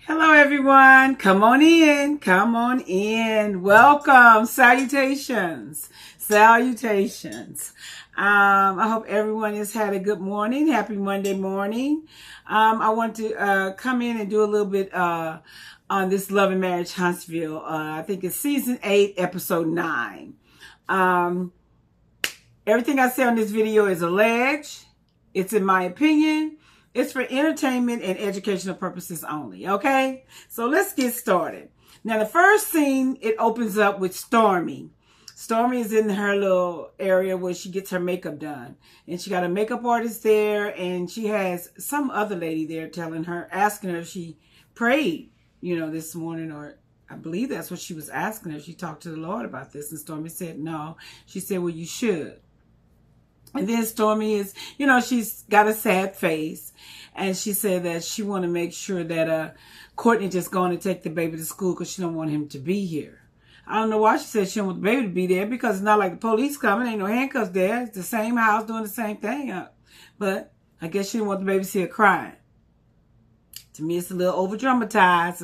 Hello, everyone. Come on in. Come on in. Welcome. Salutations. Salutations. I hope everyone has had a good morning. Happy Monday morning. I want to come in and do a little bit on this Love and Marriage Huntsville. I think it's season 8, episode 9. Everything I say on this video is alleged. It's in my opinion. It's for entertainment and educational purposes only, okay? So let's get started. Now, the first scene, it opens up with Stormi. Stormi is in her little area where she gets her makeup done. And she got a makeup artist there, and she has some other lady there asking her if she prayed, this morning, or I believe that's what she was asking her. She talked to the Lord about this, and Stormi said no. She said, well, you should. And then Stormi is, she's got a sad face. And she said that she want to make sure that Courtney just going to take the baby to school because she don't want him to be here. I don't know why she said she don't want the baby to be there, because it's not like the police coming. Ain't no handcuffs there. It's the same house doing the same thing. But I guess she didn't want the baby to see her crying. To me, it's a little over-dramatized.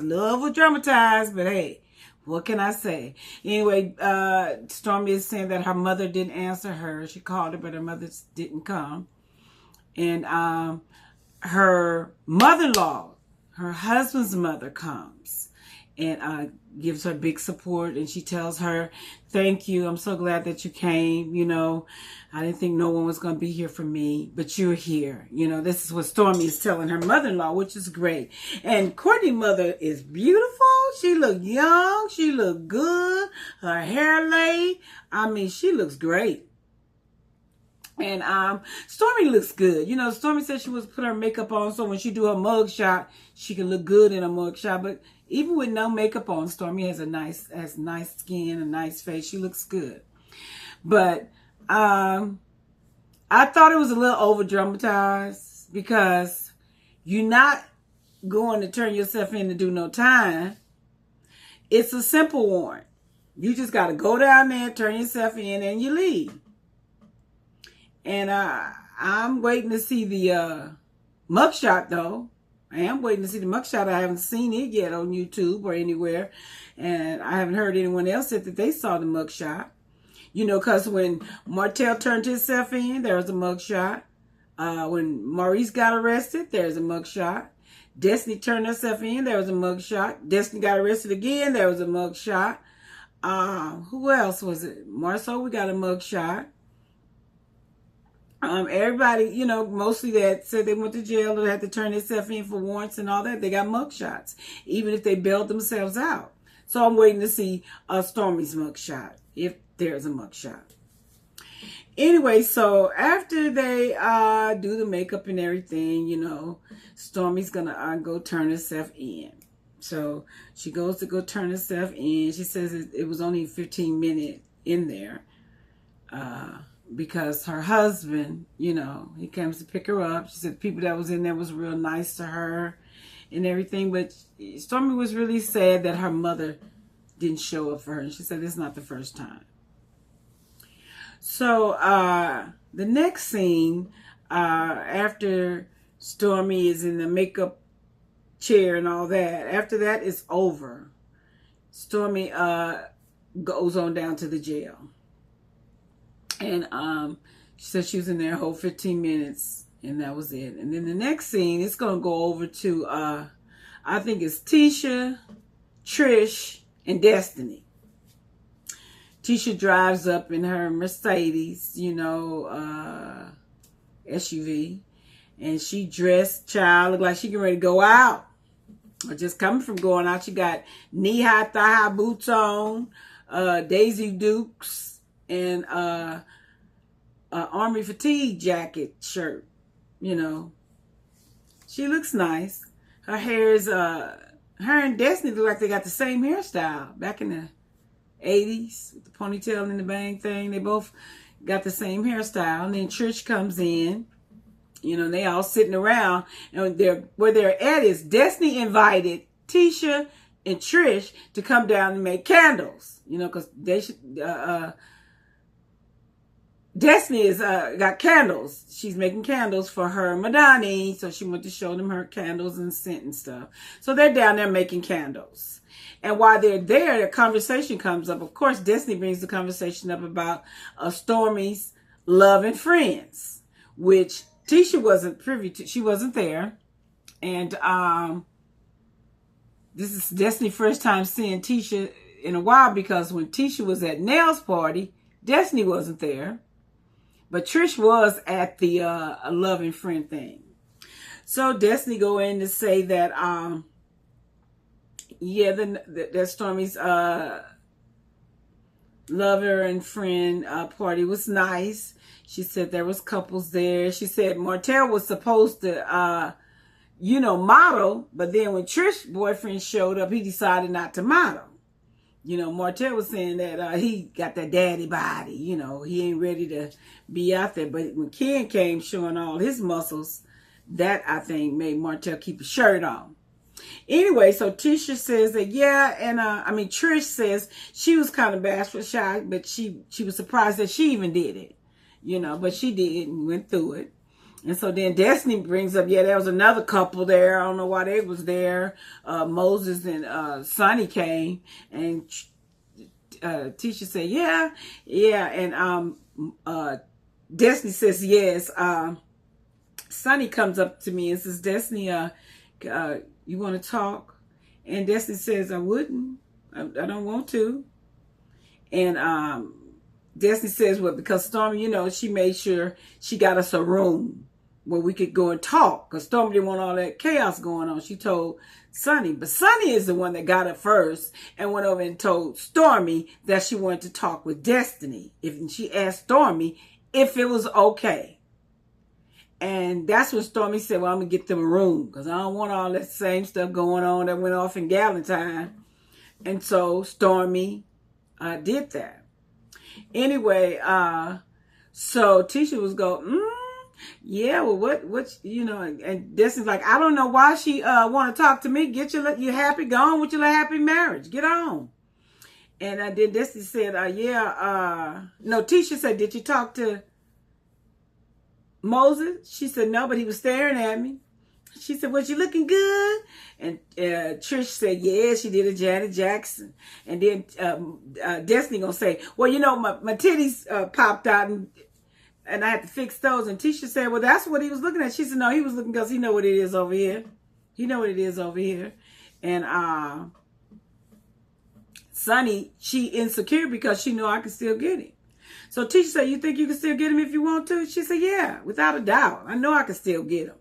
But hey, what can I say? Anyway, Stormi is saying that her mother didn't answer her. She called her, but her mother didn't come. And her mother-in-law, her husband's mother, comes and gives her big support. And she tells her, thank you. I'm so glad that you came. I didn't think no one was going to be here for me, but you're here. This is what Stormi is telling her mother-in-law, which is great. And Courtney's mother is beautiful. She look young. She look good. Her hair laid. She looks great. And Stormi looks good. Stormi said she was put her makeup on so when she do her mug shot, she can look good in a mug shot. But even with no makeup on, Stormi has nice skin, a nice face. She looks good. But I thought it was a little over dramatized, because you're not going to turn yourself in to do no time. It's a simple warrant. You just got to go down there, turn yourself in, and you leave. And I'm waiting to see the mugshot, though. I am waiting to see the mugshot. I haven't seen it yet on YouTube or anywhere. And I haven't heard anyone else say that they saw the mugshot. Because when Martell turned himself in, there was a mugshot. When Maurice got arrested, there's a mugshot. Destiny turned herself in, there was a mugshot. Destiny got arrested again, there was a mugshot. Who else was it? Marceau, we got a mugshot. Everybody, mostly that said they went to jail or had to turn themselves in for warrants and all that, they got mugshots, even if they bailed themselves out. So I'm waiting to see Stormi's mugshot, if there's a mugshot. Anyway, so after they do the makeup and everything, Stormi's gonna go turn herself in. So she goes to go turn herself in. She says it was only 15 minutes in there. Because her husband, he comes to pick her up. She said people that was in there was real nice to her and everything. But Stormi was really sad that her mother didn't show up for her. And she said it's not the first time. So the next scene, after Stormi is in the makeup chair and all that, after that is over, Stormi goes on down to the jail. And she said she was in there a whole 15 minutes, and that was it. And then the next scene, it's going to go over to, I think it's Tisha, Trish, and Destiny. Tisha drives up in her Mercedes, SUV. And she dressed, looked like she getting ready to go out. Or just coming from going out. She got knee-high, thigh-high boots on, Daisy Dukes, and army fatigue jacket shirt. She looks nice. Her hair is her and Destiny look like they got the same hairstyle back in the 80s with the ponytail and the bang thing. They both got the same hairstyle. And then Trish comes in. They all sitting around, and where they're at is Destiny invited Tisha and Trish to come down and make candles. Because they should Destiny is got candles. She's making candles for her Madani, so she went to show them her candles and scent and stuff. So they're down there making candles. And while they're there, the conversation comes up. Of course, Destiny brings the conversation up about Stormi's love and friends, which Tisha wasn't privy to. She wasn't there. And this is Destiny's first time seeing Tisha in a while, because when Tisha was at Nell's party, Destiny wasn't there. But Trish was at the love and friend thing. So Destiny go in to say that, that Stormi's lover and friend party was nice. She said there was couples there. She said Martell was supposed to, model. But then when Trish's boyfriend showed up, he decided not to model. Martell was saying that he got that daddy body. He ain't ready to be out there. But when Ken came showing all his muscles, that, I think, made Martell keep a shirt on. Anyway, so Tisha says that, Trish says she was kind of bashful, shy, but she was surprised that she even did it. But she did and went through it. And so then Destiny brings up, there was another couple there. I don't know why they was there. Moses and Sonny came, and Tisha said, yeah. And Destiny says, yes. Sonny comes up to me and says, Destiny, you want to talk? And Destiny says, I wouldn't. I don't want to. And Destiny says, well, because Stormi, she made sure she got us a room where we could go and talk, because Stormi didn't want all that chaos going on. She told Sonny, but Sonny is the one that got it first and went over and told Stormi that she wanted to talk with Destiny. She asked Stormi if it was okay. And that's when Stormi said, well, I'm going to get them a room, because I don't want all that same stuff going on that went off in Galentine. And so Stormi did that. Anyway, so Tisha was going, yeah, well, what, and Destiny's like, I don't know why she want to talk to me. Get you happy, go on with your happy marriage. Get on. And then Destiny said, no, Tisha said, did you talk to Moses? She said, no, but he was staring at me. She said, was you looking good? And Trish said, yeah, she did a Janet Jackson. And then Destiny gonna say, well, my titties popped out and I had to fix those. And Tisha said, well, that's what he was looking at. She said, no, he was looking because he know what it is over here. He know what it is over here. And Sonny, she insecure because she know I can still get him. So Tisha said, you think you can still get him if you want to? She said, yeah, without a doubt. I know I can still get him.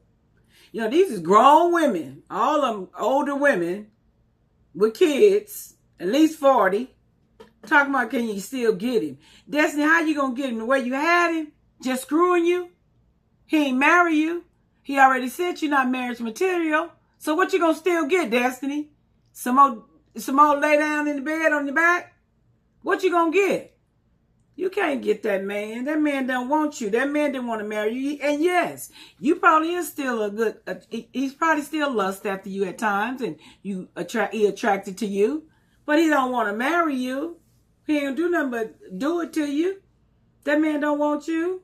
These is grown women, all of them older women with kids, at least 40, talking about can you still get him. Destiny, how you going to get him? The way you had him? Just screwing you? He ain't marry you. He already said you're not marriage material. So what you going to still get, Destiny? Some old lay down in the bed on your back? What you going to get? You can't get that man. That man don't want you. That man didn't want to marry you. And yes, you probably is still he's probably still lust after you at times, and he attracted to you, but he don't want to marry you. He ain't do nothing but do it to you. That man don't want you.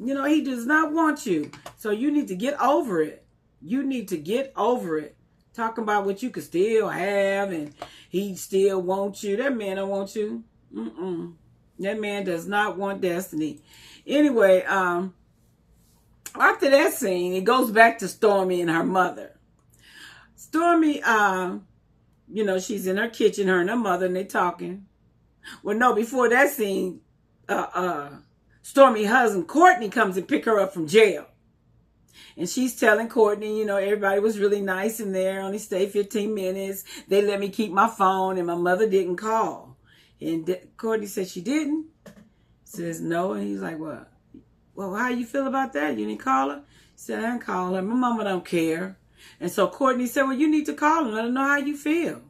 He does not want you. So you need to get over it. You need to get over it. Talking about what you could still have and he still wants you. That man don't want you. That man does not want Destiny. Anyway, after that scene, it goes back to Stormi and her mother. Stormi, she's in her kitchen, her and her mother, and they talking. Well, no, before that scene, Stormi's husband, Courtney, comes and pick her up from jail. And she's telling Courtney, everybody was really nice in there. Only stayed 15 minutes. They let me keep my phone, and my mother didn't call. And Courtney said she didn't. Says no. And he's like, well, how you feel about that? You didn't call her? He said, I didn't call her. My mama don't care. And so Courtney said, well, you need to call her. Let her know how you feel.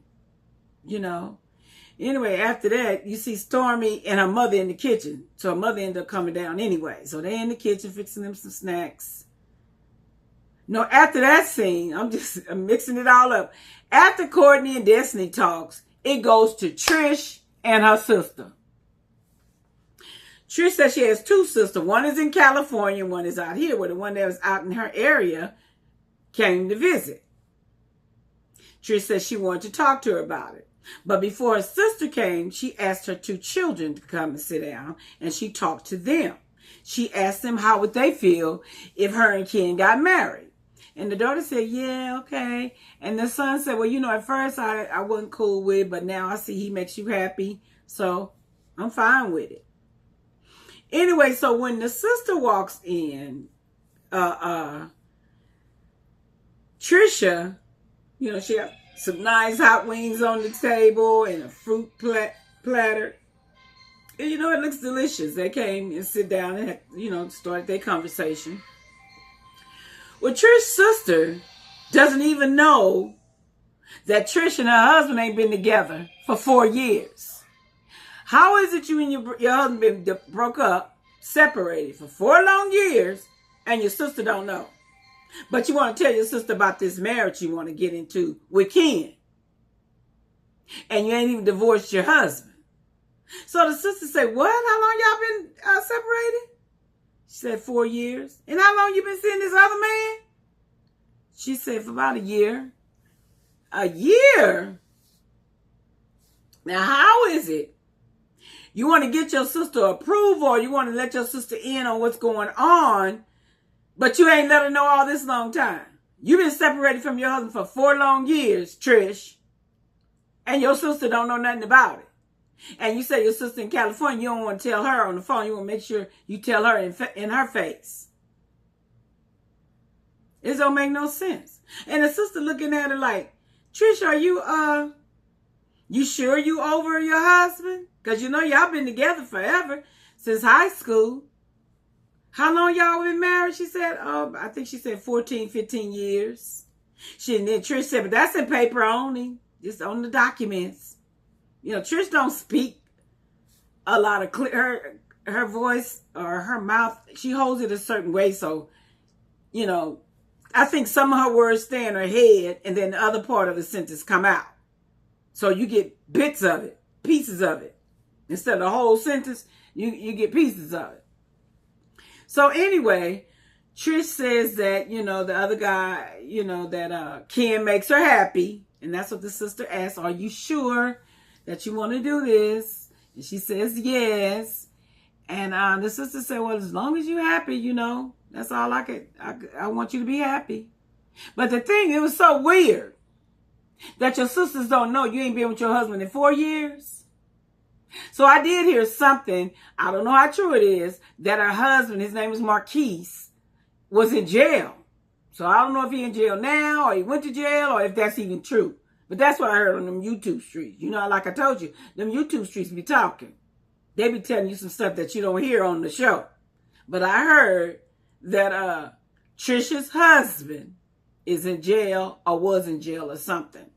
Anyway, after that, you see Stormi and her mother in the kitchen. So her mother ended up coming down anyway. So they're in the kitchen fixing them some snacks. No, after that scene, I'm mixing it all up. After Courtney and Destiny talks, it goes to Trish and her sister. Trish says she has two sisters. One is in California, one is out here, where the one that was out in her area came to visit. Trish says she wanted to talk to her about it. But before her sister came, she asked her two children to come and sit down, and she talked to them. She asked them how would they feel if her and Ken got married. And the daughter said, yeah, okay. And the son said, well, you know, at first I wasn't cool with it, but now I see he makes you happy, so I'm fine with it. Anyway, so when the sister walks in, Trisha, you know, she got some nice hot wings on the table and a fruit platter. And, you know, it looks delicious. They came and sit down and, you know, started their conversation. Well, Trish's sister doesn't even know that Trish and her husband ain't been together for 4 years. How is it you and your husband been broke up, separated for 4 long years, and your sister don't know? But you want to tell your sister about this marriage you want to get into with Ken. And you ain't even divorced your husband. So the sister said, what? How long y'all been separated? She said 4 years. And how long you been seeing this other man? She said for about a year. A year? Now how is it? You want to get your sister approval, or you want to let your sister in on what's going on, but you ain't let her know all this long time. You've been separated from your husband for 4 long years, Trish. And your sister don't know nothing about it. And you say your sister in California, you don't want to tell her on the phone. You want to make sure you tell her in her face. It don't make no sense. And the sister looking at her like, Trish, are you sure you over your husband? Because you know y'all been together forever, since high school. How long y'all been married? She said, I think she said 14, 15 years. And then Trish said, but that's in paper only, just on the documents. You know, Trish don't speak a lot of clear, her voice or her mouth, she holds it a certain way. So, you know, I think some of her words stay in her head and then the other part of the sentence come out. So you get bits of it, pieces of it. Instead of the whole sentence, you get pieces of it. So anyway, Trish says that, you know, the other guy, you know, that Ken makes her happy. And that's what the sister asks, are you sure that you want to do this? And she says yes. And the sister said, well, as long as you're happy, you know, that's all I want you to be happy. But the thing, it was so weird that your sisters don't know you ain't been with your husband in 4 years. So I did hear something, I don't know how true it is, that her husband, his name is Marquise, was in jail. So I don't know if he's in jail now or he went to jail or if that's even true. But that's what I heard on them YouTube streets. You know, like I told you, them YouTube streets be talking. They be telling you some stuff that you don't hear on the show. But I heard that Trisha's husband is in jail or was in jail or something.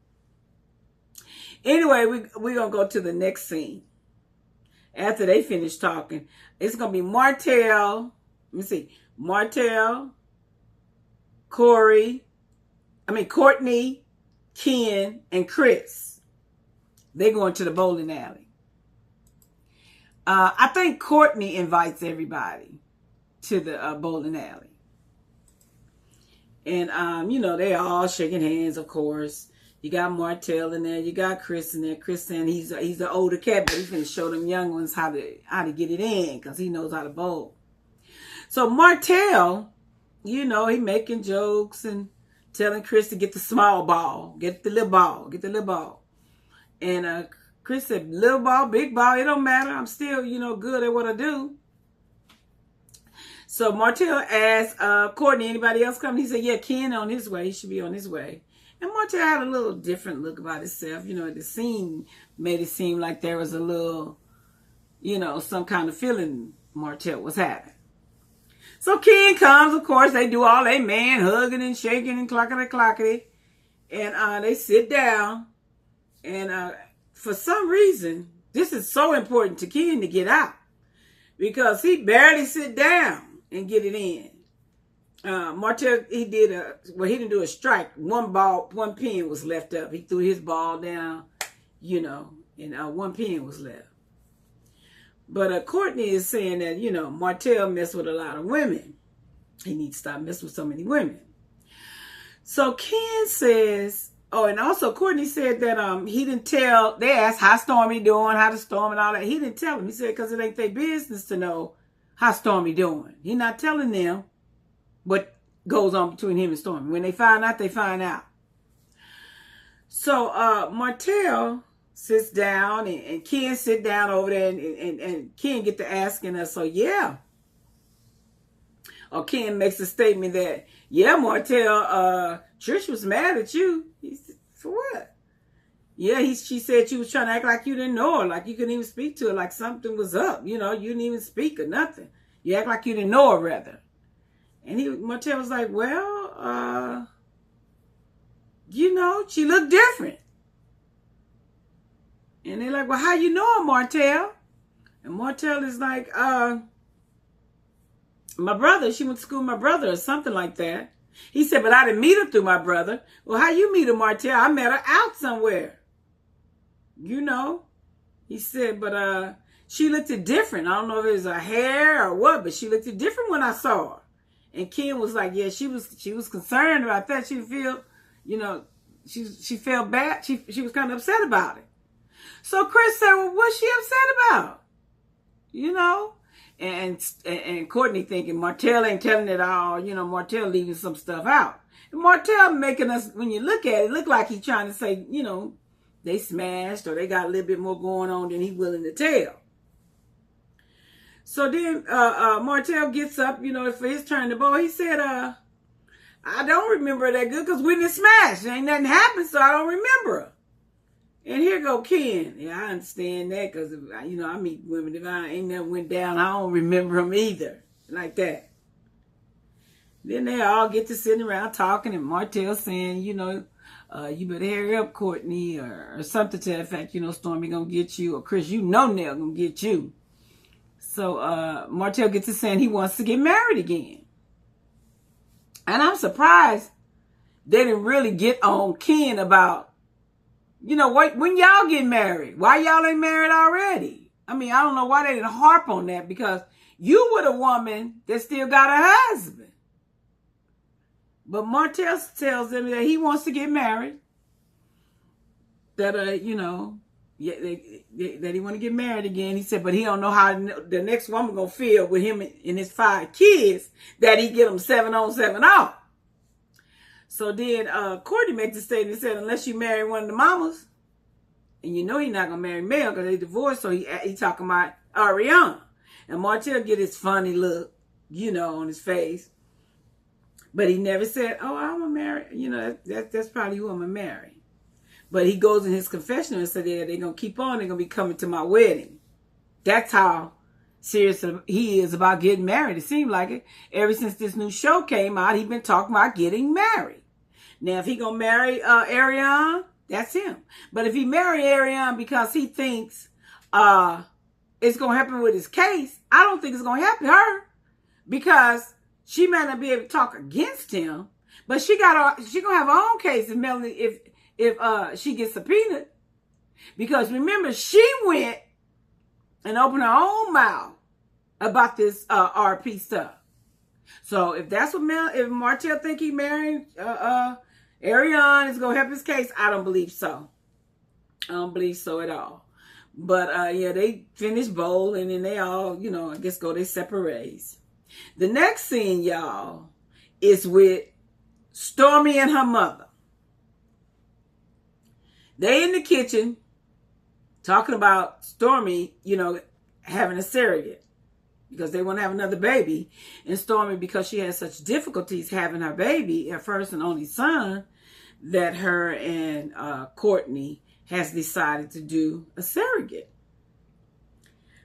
Anyway, we're going to go to the next scene. After they finish talking, it's going to be Martell. Let me see. Martell, Courtney, Ken, and Chris. They're going to the bowling alley. I think Courtney invites everybody to the bowling alley. And, you know, they all shaking hands, of course. You got Martell in there. You got Chris in there. Chris saying he's an older cat, but he's going to show them young ones how to get it in because he knows how to bowl. So Martell, you know, he making jokes and telling Chris to get the small ball, get the little ball. And Chris said, little ball, big ball, it don't matter. I'm still, you know, good at what I do. So Martell asked Courtney, anybody else coming? He said, yeah, Ken on his way. He should be on his way. And Martell had a little different look about himself. You know, the scene made it seem like there was a little, you know, some kind of feeling Martell was having. So Ken comes, of course, they do all they man hugging and shaking and clackety. And they sit down. And for some reason, this is so important to Ken to get out. Because he barely sit down and get it in. Martell, he didn't do a strike. One pin was left up. He threw his ball down, you know, and one pin was left. But Courtney is saying that, Martell messed with a lot of women. He needs to stop messing with so many women. So Ken says, oh, and also Courtney said that he didn't tell, they asked how Stormi doing, how the storm and all that. He didn't tell them. He said because it ain't their business to know how Stormi doing. He not telling them what goes on between him and Stormi. When they find out, they find out. So Martell sits down and Ken sit down over there and Ken get to asking her, so yeah. Or Ken makes a statement that, yeah, Martell, Trish was mad at you. He said, for what? Yeah, she said you was trying to act like you didn't know her, like you couldn't even speak to her, like something was up. You didn't even speak or nothing. You act like you didn't know her, rather. And Martell was like, well, she looked different. And they're like, well, how you know her, Martell? And Martell is like, my brother, she went to school with my brother or something like that. He said, but I didn't meet her through my brother. Well, how you meet her, Martell? I met her out somewhere. He said, but she looked different. I don't know if it was her hair or what, but she looked different when I saw her. And Ken was like, yeah, she was concerned about that. She felt, she felt bad. She was kind of upset about it. So Chris said, well, what's she upset about? And Courtney thinking Martell ain't telling it all. Martell leaving some stuff out. And Martell making us, when you look at it, look like he's trying to say, they smashed or they got a little bit more going on than he's willing to tell. So then Martell gets up, for his turn to bowl. He said, I don't remember her that good because we didn't smash. Ain't nothing happened, so I don't remember her. And here go Ken. Yeah, I understand that because, I meet women. If I ain't never went down, I don't remember them either. Like that. Then they all get to sitting around talking and Martell saying, you better hurry up, Courtney, or something to that fact, Stormi gonna get you, or Chris, Nell gonna get you. So Martell gets to saying he wants to get married again. And I'm surprised they didn't really get on Ken about, when y'all get married, why y'all ain't married already? I don't know why they didn't harp on that, because you were the woman that still got a husband. But Martell tells them that he wants to get married. That, that he want to get married again. He said, but he don't know how the next woman going to feel with him and his 5 kids that he get them 7 on, 7 off. So then Courtney made the statement and said, unless you marry one of the mamas, and he's not going to marry Mel because they divorced, so he talking about Ariana. And Martell get his funny look, on his face. But he never said, oh, I'm going to marry, that's probably who I'm going to marry. But he goes in his confessional and said, yeah, they're going to keep on, they're going to be coming to my wedding. That's how serious he is about getting married. It seemed like it. Ever since this new show came out, he's been talking about getting married. Now, if he gonna marry Ariana, that's him. But if he marry Ariana because he thinks it's gonna happen with his case, I don't think it's gonna happen to her, because she might not be able to talk against him, but she gonna have her own case if Melanie if she gets subpoenaed, because remember she went and opened her own mouth about this RP stuff. So if that's what if Martell think he married Ariana is gonna help his case, I don't believe so. I don't believe so at all. But they finish bowl and then they all, I guess go their separate ways. The next scene, y'all, is with Stormi and her mother. They in the kitchen talking about Stormi, having a surrogate because they want to have another baby. And Stormi, because she had such difficulties having her baby, her first and only son, that her and Courtney has decided to do a surrogate.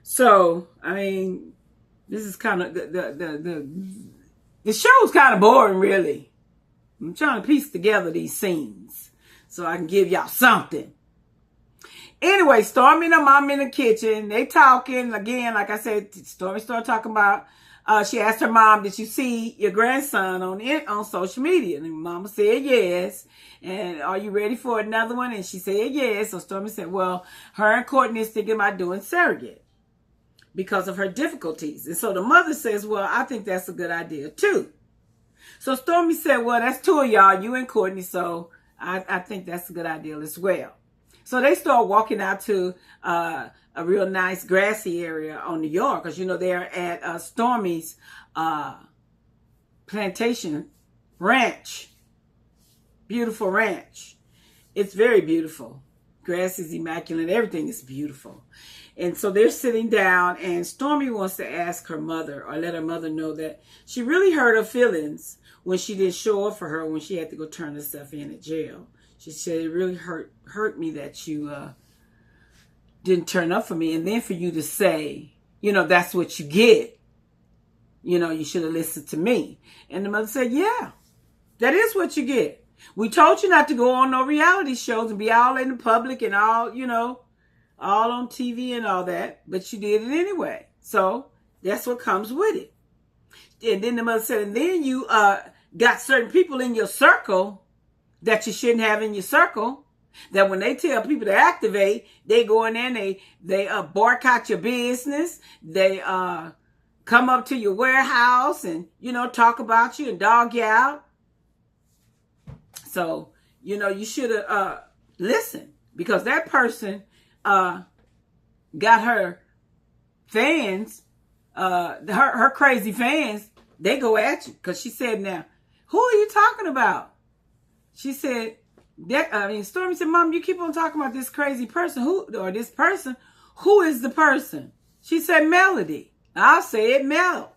So, this is kind of the show's kind of boring, really. I'm trying to piece together these scenes so I can give y'all something. Anyway, Stormi and her mom in the kitchen. They talking again. Like I said, Stormi started talking about. She asked her mom, "Did you see your grandson on social media?" And Mama said yes. And are you ready for another one? And she said yes. So Stormi said, "Well, her and Courtney is thinking about doing surrogate." because of her difficulties. And so the mother says, well, I think that's a good idea too. So Stormi said, well, that's two of y'all, you and Courtney, so I think that's a good idea as well. So they start walking out to a real nice grassy area on New York, because, you know, they're at Stormi's plantation ranch. Beautiful ranch. It's very beautiful. Grass is immaculate. Everything is beautiful. And so they're sitting down, and Stormi wants to ask her mother, or let her mother know that she really hurt her feelings when she didn't show up for her when she had to go turn herself in at jail. She said, it really hurt me that you didn't turn up for me. And then for you to say, you know, that's what you get. You know, you should have listened to me. And the mother said, yeah, that is what you get. We told you not to go on no reality shows and be all in the public and all, you know, all on TV and all that. But you did it anyway. So that's what comes with it. And then the mother said, and then you got certain people in your circle that you shouldn't have in your circle, that when they tell people to activate, they go in there and they boycott your business. They come up to your warehouse and, you know, talk about you and dog you out. So, you know, you should have listened, because that person got her fans, her crazy fans, they go at you. Because she said, now, who are you talking about? She said, Stormi said, Mom, you keep on talking about this crazy person. This person. Who is the person? She said, Melody. I'll say it, Mel.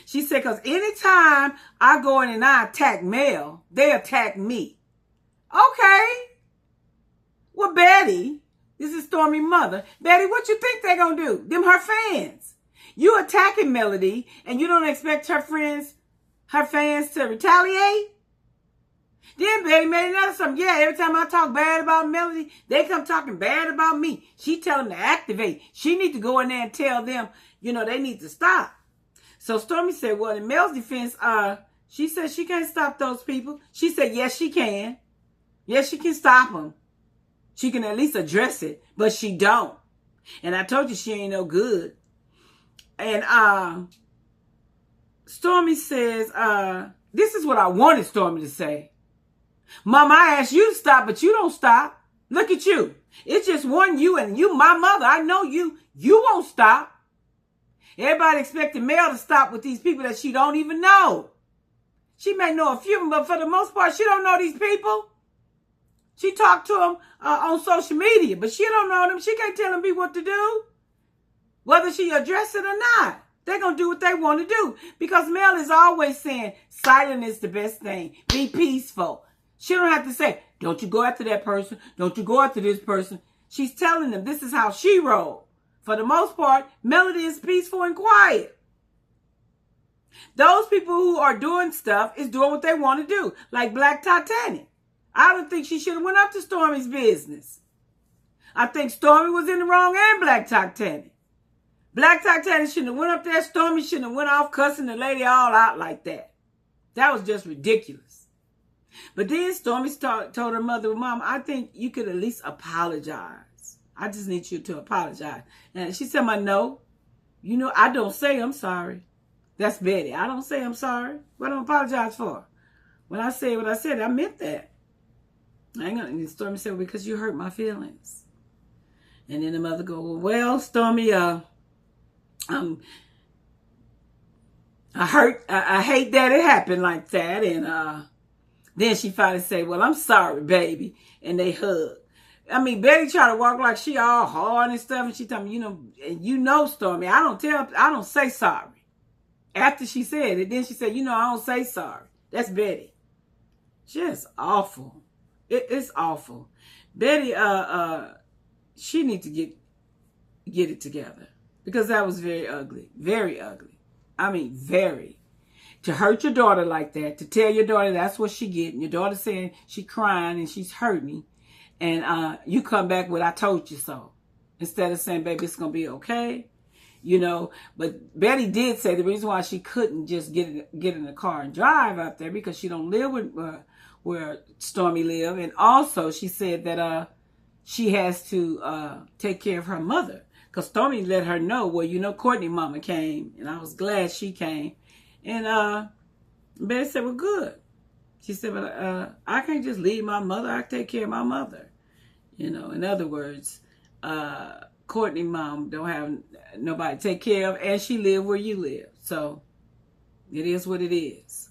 She said, because anytime I go in and I attack Mel, they attack me. Okay. Well, Betty, this is Stormi's mother. Betty, what you think they're going to do? Them her fans. You attacking Melody, and you don't expect her fans to retaliate? Then Betty made another something. Yeah, every time I talk bad about Melody, they come talking bad about me. She tell them to activate. She need to go in there and tell them, you know, they need to stop. So Stormi said, well, in Mel's defense, she said she can't stop those people. She said, yes, she can. Yes, she can stop them. She can at least address it, but she don't. And I told you she ain't no good. And Stormi says, this is what I wanted Stormi to say. Mom, I asked you to stop, but you don't stop. Look at you. It's just one you, and you, my mother. I know you. You won't stop. Everybody expected Mel to stop with these people that she don't even know. She may know a few of them, but for the most part, she don't know these people. She talked to them on social media, but she don't know them. She can't tell them what to do, whether she address it or not. They're going to do what they want to do, because Mel is always saying silence is the best thing. Be peaceful. She don't have to say, don't you go after that person. Don't you go after this person. She's telling them this is how she rolls. For the most part, Melody is peaceful and quiet. Those people who are doing stuff is doing what they want to do. Like Black Titanic. I don't think she should have went up to Stormi's business. I think Stormi was in the wrong and Black Titanic. Black Titanic shouldn't have went up there. Stormi shouldn't have went off cussing the lady all out like that. That was just ridiculous. But then Stormi told her mother, Mom, I think you could at least apologize. I just need you to apologize. And she said, no, you know, I don't say I'm sorry. That's Betty. I don't say I'm sorry. What do I apologize for? When I say what I said, I meant that. And Stormi said, because you hurt my feelings. And then the mother go, well, Stormi, I hate that it happened like that. And then she finally say, well, I'm sorry, baby. And they hug. I mean, Betty tried to walk like she all hard and stuff. And she told me, you know, Stormi, I don't say sorry. After she said it, then she said, I don't say sorry. That's Betty. Just awful. It's awful. Betty, she needs to get it together, because that was very ugly. Very ugly. I mean, very. To hurt your daughter like that, to tell your daughter that's what she getting. Your daughter saying she crying and she's hurting. And you come back with, I told you so. Instead of saying, baby, it's going to be okay. But Betty did say the reason why she couldn't just get in the car and drive out there, because she don't live with where Stormi live. And also she said that she has to take care of her mother. Because Stormi let her know, well, you know, Courtney mama came. And I was glad she came. And Betty said, well, good. She said, but I can't just leave my mother. I take care of my mother. You know, in other words, Courtney mom don't have nobody to take care of. And she live where you live. So it is what it is.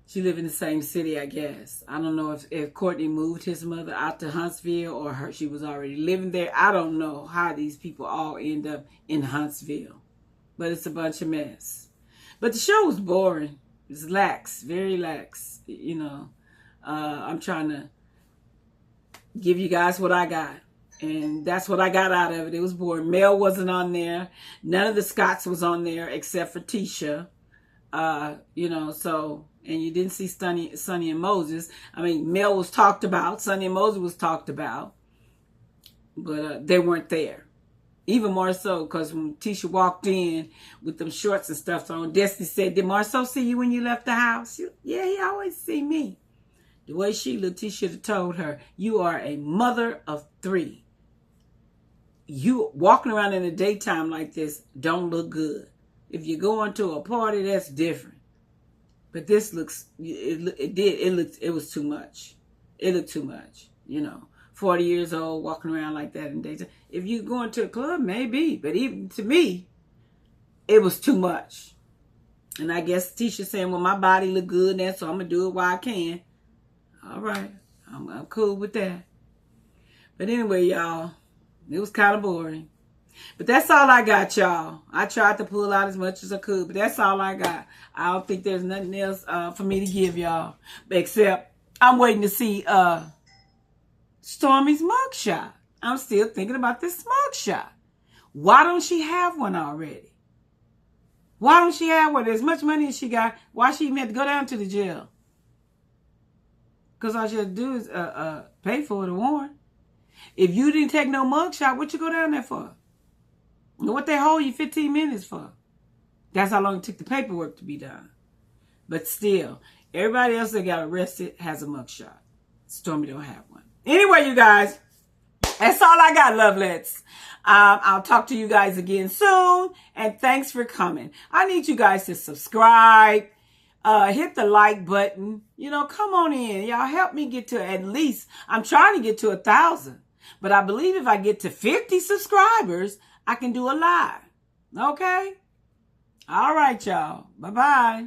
She live in the same city, I guess. I don't know if Courtney moved his mother out to Huntsville or she was already living there. I don't know how these people all end up in Huntsville. But it's a bunch of mess. But the show was boring. It's lax, very lax. You know, I'm trying to give you guys what I got. And that's what I got out of it. It was boring. Mel wasn't on there. None of the Scotts was on there except for Tisha. You know, so... And you didn't see Sonny and Moses. I mean, Mel was talked about. Sonny and Moses was talked about. But they weren't there. Even more so, because when Tisha walked in with them shorts and stuff on, Destiny said, did Marceau see you when you left the house? Yeah, he always see me. The way she looked, Tisha should have told her, you are a mother of 3. You walking around in the daytime like this don't look good. If you're going to a party, that's different. But this looks, it was too much. It looked too much, you know. 40 years old, walking around like that in daytime. If you're going to a club, maybe. But even to me, it was too much. And I guess Tisha saying, well, my body look good now, so I'm going to do it while I can. All right. I'm cool with that. But anyway, y'all, it was kind of boring. But that's all I got, y'all. I tried to pull out as much as I could, but that's all I got. I don't think there's nothing else for me to give y'all. Except I'm waiting to see Stormi's mugshot. I'm still thinking about this mugshot. Why don't she have one already? Why don't she have one? As much money as she got, why she even have to go down to the jail? Because all she had to do is pay for it or warrant. If you didn't take no mugshot, what you go down there for? What they hold you 15 minutes for? That's how long it took the paperwork to be done. But still, everybody else that got arrested has a mugshot. Stormi don't have one. Anyway, you guys, that's all I got, lovelets. I'll talk to you guys again soon. And thanks for coming. I need you guys to subscribe. Hit the like button. You know, come on in. Y'all help me get to at least, I'm trying to get to 1,000. But I believe if I get to 50 subscribers, I can do a live. Okay? All right, y'all. Bye-bye.